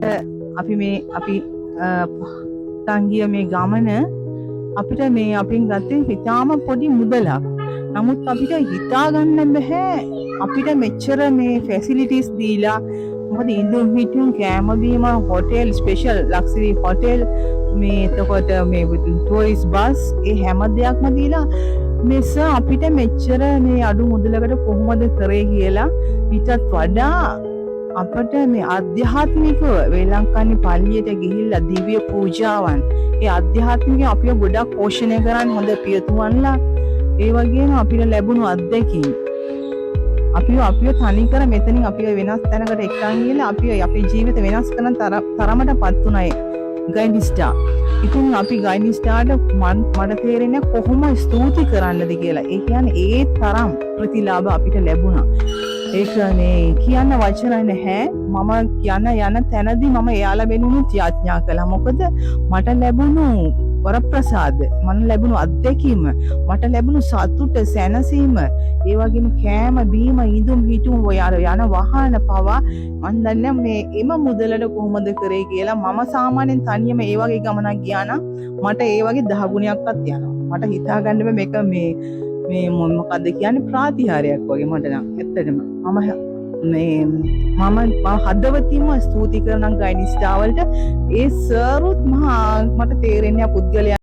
අපි තංගිය මේ ගමන අපිට මේ අපින් ගත්තේ ඉතාම පොඩි මුදලක්. නමුත් අපිට හිතා ගන්න බෑ අපිට මෙච්චර මේ ෆැසිලිටිස් දීලා මොකද ඉඳුම් හිටුම් කෑම බීම හොටෙල් ස්පෙෂල් ලක්සරි හොටෙල් මේ එතකොට මේ ටූරිස්ට් බස් ඒ හැම දෙයක්ම දීලා මෙස අපිට මෙච්චර මේ අඩු මුදලකට කොහොමද කරේ කියලා ඊටත් වඩා අපට මේ ආධ්‍යාත්මිකව වේලංකන්නි පල්ලියට ගිහිල්ලා දිව්‍ය පූජාවන් ඒ ආධ්‍යාත්මිකව අපිව ගොඩක් පෝෂණය කරන්න හොඳ පියතුමන්ලා ඒ වගේම අපිට ලැබුණු අත්දැකීම් අපිව තනිකර මෙතනින් අපිව වෙනස් තැනකට එක්කන් ගිහලා අපිව අපේ ජීවිත වෙනස් කරන තරමටපත් උනායි ගයිනිස්ටා. ඉතින් අපි ගයිනිස්ටාට මට තේරෙන්නේ කොහොම ස්තුති කරන්නද කියලා. ඒ කියන්නේ ඒ තරම් ප්‍රතිලාභ අපිට ලැබුණා. ඒක මේ කියන්න වචන නැහැ. මම යන තැනදී මම එයාලා වෙනුනුත් යාඥා කළා. මොකද මට ලැබුණු වරප්‍රසාද, මට ලැබුණු අත්දැකීම, මට ලැබුණු සතුට, සැනසීම, ඒ වගේම කෑම බීම ඉඳුම් හිටුම් යන වාහන පවා මන් දන්නේ මේ එම මුදලට කොහොමද කරේ කියලා. මම සාමාන්‍යයෙන් තනියම ඒ වගේ ගමනක් ගියා නම් මට ඒ වගේ 10 ගුණයක්වත් යනවා. මට හිතා ගන්න බෑ මේක මේ මොකද්ද කියන්නේ ප්‍රාතිහාරයක් වගේ මට නම් ඇත්තටම මම හදවතින්ම ස්තුති කරනවා ගයිනිස්ටා වලට. ඒ සර්වත් මට තේරෙන්නේ පුද්ගලයා